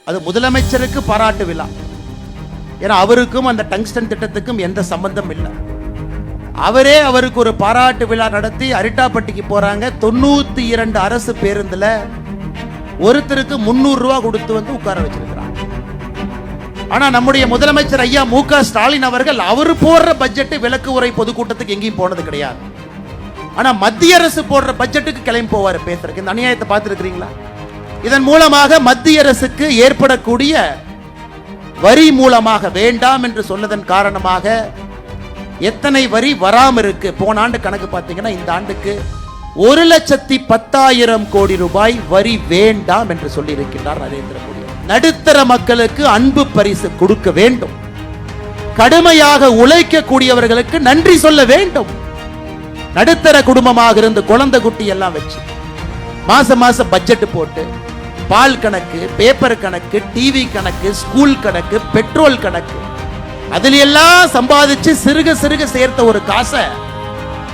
அது முதலமைச்சருக்கு பாராட்டு விழா. ஏன்னா அவருக்கும் அந்த டங்ஸ்டன் திட்டத்துக்கும் எந்த சம்பந்தம் இல்லை. அவரே அவருக்கு ஒரு பாராட்டு விழா நடத்தி அரிட்டாப்பட்டிக்கு போறாங்க. 92 அரசு பேருந்துல ஒருத்தருக்கு 300 ரூபா கொடுத்து வந்து உட்கார வச்சிருக்கிறாங்க. ஆனா நம்முடைய முதலமைச்சர் ஐயா மு.க. ஸ்டாலின் அவர்கள் அவர் போடுற பட்ஜெட் விலக்கு உரை பொதுக்கூட்டத்துக்கு எங்கேயும் போனது கிடையாது. ஆனா மத்திய அரசு போடுற பட்ஜெட்டுக்கு கிளம்பி போவாரு பேசுறதுக்கு. இந்த அநியாயத்தை பார்த்திருக்கிறீங்களா? இதன் மூலமாக மத்திய அரசுக்கு ஏற்படக்கூடிய வரி மூலமாக வேண்டாம் என்று சொன்னதன் காரணமாக எத்தனை வரி வராம இருக்கு. போன ஆண்டு கணக்கு பார்த்தீங்கன்னா இந்த ஆண்டுக்கு 1,10,000 கோடி ரூபாய் வரி வேண்டாம் என்று சொல்லி இருக்கின்றார் நரேந்திர மோடி. நடுத்தர மக்களுக்கு அன்பு பரிசு கொடுக்க வேண்டும். கடுமையாக உழைக்கக்கூடியவர்களுக்கு நன்றி சொல்ல வேண்டும். நடுத்தர குடும்பமாக இருந்து குழந்தை குட்டி எல்லாம் வச்சு மாசம் பட்ஜெட் போட்டு பால் கணக்கு, பேப்பர் கணக்கு, டிவி கணக்கு, ஸ்கூல் கணக்கு, பெட்ரோல் கணக்கு, அதில் எல்லாம் சம்பாதிச்சு சிறுக சேர்த்த ஒரு காசை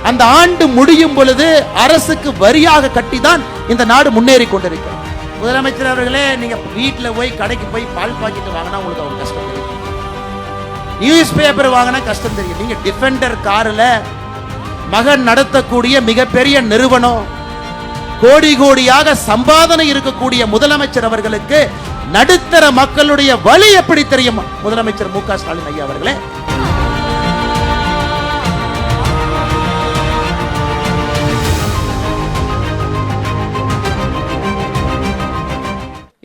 அந்த ஆண்டு முடியும் பொழுது அரசுக்கு வரியாக கட்டிதான் இந்த நாடு முன்னேறி கொண்டிருக்கிறது. முதலமைச்சர் அவர்களே, நீங்க வீட்டில் போய் கடைக்கு போய் பால் பாக்கெட் வாங்கினா உங்களுக்கு ஒரு கஷ்டம் தெரியும், நியூஸ் பேப்பர் வாங்கினா கஷ்டம் தெரியும். நீங்க டிஃபெண்டர் கார்ல மகன் நடத்தக்கூடிய மிகப்பெரிய நிறுவனம், கோடியாக சம்பாதனை இருக்கக்கூடிய முதலமைச்சர் அவர்களுக்கு நடுத்தர மக்களுடைய வலி எப்படி தெரியும்? முதலமைச்சர் மு.க. ஸ்டாலின் ஐயா அவர்களே,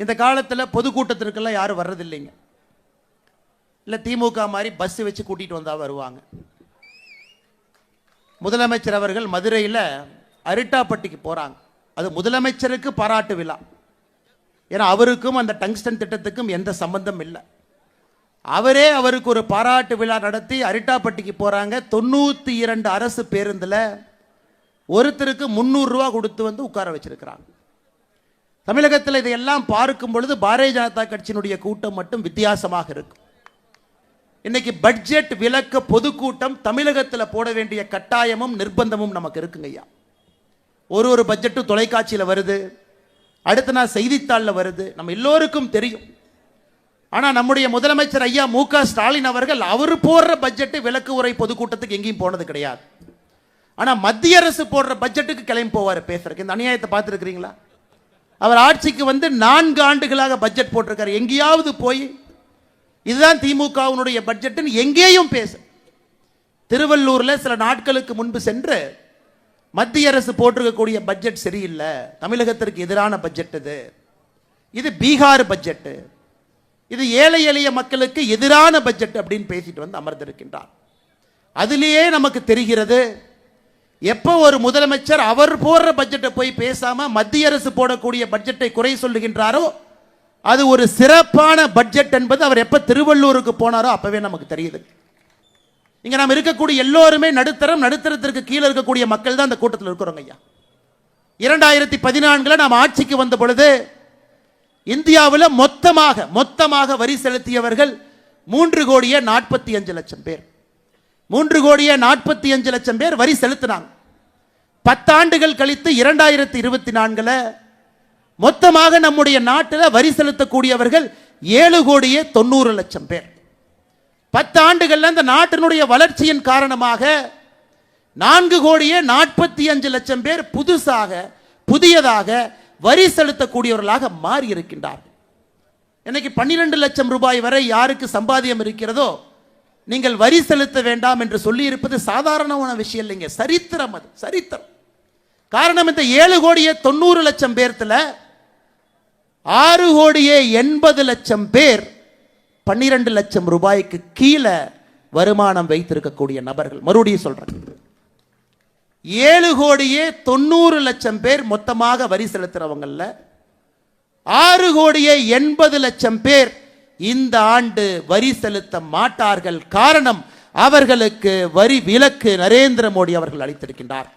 இந்த காலத்துல பொதுக்கூட்டத்திற்கெல்லாம் யாரும் வர்றதில்லைங்க. இல்ல திமுக மாதிரி பஸ் வச்சு கூட்டிட்டு வந்தா வருவாங்க. முதலமைச்சர் அவர்கள் மதுரையில் அரிட்டாப்பட்டிக்கு போறாங்க. அது முதலமைச்சருக்கு பாராட்டு விழா. ஏன்னா அவருக்கும் அந்த டங்ஸ்டன் திட்டத்துக்கும் எந்த சம்பந்தம் இல்லை. அவரே அவருக்கு ஒரு பாராட்டு விழா நடத்தி அரிட்டாப்பட்டிக்கு போறாங்க. 92 அரசு பேருந்துல ஒருத்தருக்கு 300 ரூபா கொடுத்து வந்து உட்கார வச்சிருக்கிறாங்க. தமிழகத்தில் இதையெல்லாம் பார்க்கும் பொழுது பாரதிய ஜனதா கட்சியினுடைய கூட்டம் மட்டும் வித்தியாசமாக இருக்கும். இன்னைக்கு பட்ஜெட் விலக்க பொதுக்கூட்டம் தமிழகத்தில் போட வேண்டிய கட்டாயமும் நிர்பந்தமும் நமக்கு இருக்குங்க ஐயா. ஒரு பட்ஜெட்டும் தொலைக்காட்சியில் வருது, அடுத்த நாள் செய்தித்தாளில் வருது, நம்ம எல்லோருக்கும் தெரியும். ஆனால் நம்முடைய முதலமைச்சர் ஐயா மு.க. ஸ்டாலின் அவர்கள் அவர் போடுற பட்ஜெட் விலக்கு உரை பொதுக்கூட்டத்துக்கு எங்கேயும் போனது கிடையாது. ஆனால் மத்திய அரசு போடுற பட்ஜெட்டுக்கு கிளம்பி போவார் பேசுறதுக்கு. இந்த அநியாயத்தை பார்த்துருக்கிறீங்களா? அவர் ஆட்சிக்கு வந்து 4 ஆண்டுகளாக பட்ஜெட் போட்டிருக்காரு. எங்கேயாவது போய் இதுதான் திமுகவினுடைய பட்ஜெட் எங்கேயும் பேச. திருவள்ளூர்ல சில நாட்களுக்கு முன்பு சென்று மத்திய அரசு போட்டிருக்கக்கூடிய பட்ஜெட் சரியில்லை, தமிழகத்திற்கு எதிரான பட்ஜெட் இது பீகார் பட்ஜெட், இது ஏழை எளிய மக்களுக்கு எதிரான பட்ஜெட் அப்படின்னு பேசிட்டு வந்து அமர்ந்திருக்கின்றார். அதிலேயே நமக்கு தெரிகிறது, எப்போ ஒரு முதலமைச்சர் அவர் போடுற பட்ஜெட்டை போய் பேசாம மத்திய அரசு போடக்கூடிய பட்ஜெட்டை குறை சொல்லுகின்றாரோ அது ஒரு சிறப்பான பட்ஜெட் என்பது அவர் எப்ப திருவள்ளூருக்கு போனாரோ அப்பவே நமக்கு தெரியுது. இங்க நாம் இருக்கக்கூடிய எல்லோருமே நடுத்தரத்திற்கு கீழே இருக்கக்கூடிய மக்கள் தான் அந்த கூட்டத்தில் இருக்கிறோங்க ஐயா. 2014 நாம் ஆட்சிக்கு வந்த பொழுது இந்தியாவில் மொத்தமாக வரி செலுத்தியவர்கள் 3,45,00,000 பேர். 3,45,00,000 பேர் வரி செலுத்தினாங்க. 10 ஆண்டுகள் கழித்து 2024 மொத்தமாக நம்முடைய நாட்டில் வரி செலுத்தக்கூடியவர்கள் 7,90,00,000 பேர். 10 ஆண்டுகள்ல இந்த நாட்டினுடைய வளர்ச்சியின் காரணமாக 4,45,00,000 பேர் புதியதாக வரி செலுத்தக்கூடியவர்களாக மாறி இருக்கின்றார்கள். இன்னைக்கு 12 லட்சம் ரூபாய் வரை யாருக்கு சம்பாத்தியம் இருக்கிறதோ நீங்கள் வரி செலுத்த வேண்டாம் என்று சொல்லி இருப்பது சாதாரணமான விஷயம் இல்லைங்க, சரித்திரம். அது சரித்திரம். காரணம், இந்த 7,90,00,000 பேர்த்துல 6,80,00,000 பேர் 12 லட்சம் ரூபாய்க்கு கீழே வருமானம் வைத்திருக்கக்கூடிய நபர்கள். மறுபடியும் சொல்றேன், 7,90,00,000 பேர் மொத்தமாக வரி செலுத்துறவங்கல்ல 6,80,00,000 பேர் இந்த ஆண்டு வரி செலுத்த மாட்டார்கள். காரணம், அவர்களுக்கு வரி விலக்கு நரேந்திர மோடி அவர்கள் அளித்திருக்கின்றார்.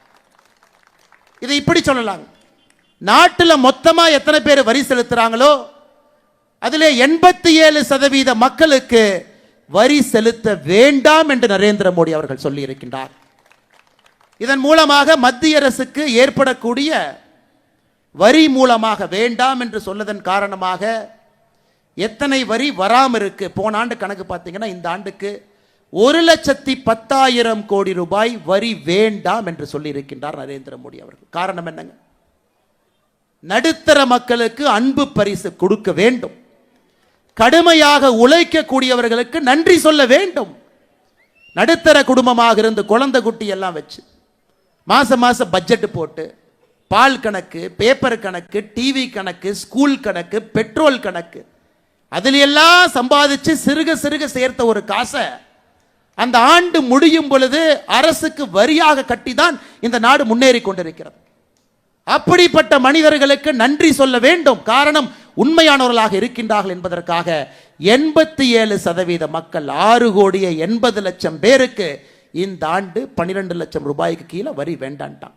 இதை இப்படி சொல்லலாம், நாட்டில் மொத்தமா எத்தனை பேர் வரி செலுத்துறாங்களோ அதிலே 87% மக்களுக்கு வரி செலுத்த வேண்டாம் என்று நரேந்திர மோடி அவர்கள் சொல்லி இருக்கின்றார். இதன் மூலமாக மத்திய அரசுக்கு ஏற்படக்கூடிய வரி மூலமாக வேண்டாம் என்று சொன்னதன் காரணமாக எத்தனை வரி வராம இருக்கு? போன ஆண்டு கணக்கு பார்த்தீங்கன்னா இந்த ஆண்டுக்கு 1,10,10,000 கோடி ரூபாய் வரி வேண்டாம் என்று சொல்லி இருக்கின்றார் நரேந்திர மோடி அவர்கள். காரணம் என்னங்க? நடுத்தர மக்களுக்கு அன்பு பரிசு கொடுக்க வேண்டும், கடுமையாக உழைக்கக்கூடியவர்களுக்கு நன்றி சொல்ல வேண்டும். நடுத்தர குடும்பமாக இருந்து குழந்தை குட்டி எல்லாம் வச்சு மாசம் மாசம் பட்ஜெட் போட்டு பால் கணக்கு, பேப்பர் கணக்கு, டிவி கணக்கு, ஸ்கூல் கணக்கு, பெட்ரோல் கணக்கு, அதில் எல்லாம் சம்பாதிச்சு சிறுக சிறுக சேர்த்த ஒரு காசை அந்த ஆண்டு முடியும் பொழுது அரசுக்கு வரியாக கட்டிதான் இந்த நாடு முன்னேறி கொண்டிருக்கிறது. அப்படிப்பட்ட மனிதர்களுக்கு நன்றி சொல்ல வேண்டும். காரணம், உண்மையானவர்களாக இருக்கின்றார்கள் என்பதற்காக 87% மக்கள் 6,80,00,000 பேருக்கு இந்த ஆண்டு 12 லட்சம் ரூபாய்க்கு கீழே வரி வேண்டான்ட்டான்.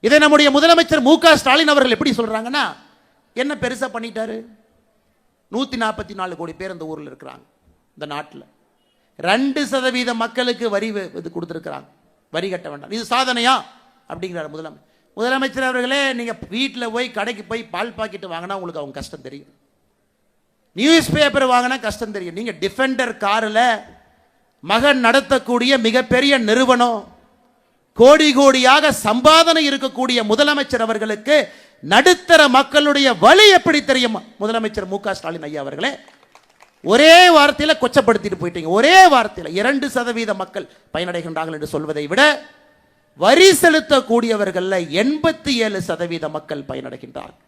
இதை நம்முடைய முதலமைச்சர் மு க ஸ்டாலின் அவர்கள் எப்படி சொல்றாங்கன்னா, என்ன பெருசா பண்ணிட்டாரு? 144 கோடி பேர் இந்த ஊரில் இருக்கிறாங்க. இந்த நாட்டில் 2% மக்களுக்கு வரி இது கொடுத்துருக்கிறாங்க, வரி கட்ட வேண்டாம். இது சாதனையா அப்படிங்கிறார் முதலமைச்சர் அவர்களே. நீங்க வீட்டில் போய் கடைக்கு போய் பால் பாக்கெட் வாங்கினா உங்களுக்கு அவங்க கஷ்டம் தெரியும், நியூஸ் பேப்பர் வாங்கினா கஷ்டம் தெரியும். நீங்க டிஃபெண்டர் காரில் மகன் நடத்தக்கூடிய மிகப்பெரிய நிறுவனம், கோடி கோடியாக சம்பாதனை இருக்கக்கூடிய முதலமைச்சர் அவர்களுக்கு நடுத்தர மக்களுடைய வழி எப்படி தெரியும்? முதலமைச்சர் மு க ஸ்டாலின் ஐயா அவர்களே, ஒரே வார்த்தையில் கொச்சப்படுத்திட்டு போயிட்டீங்க. ஒரே வார்த்தையில் 2% மக்கள் பயனடைகின்றார்கள் என்று சொல்வதை விட வரி செலுத்தக்கூடியவர்கள் 87% மக்கள் பயனடைகின்றார்கள்.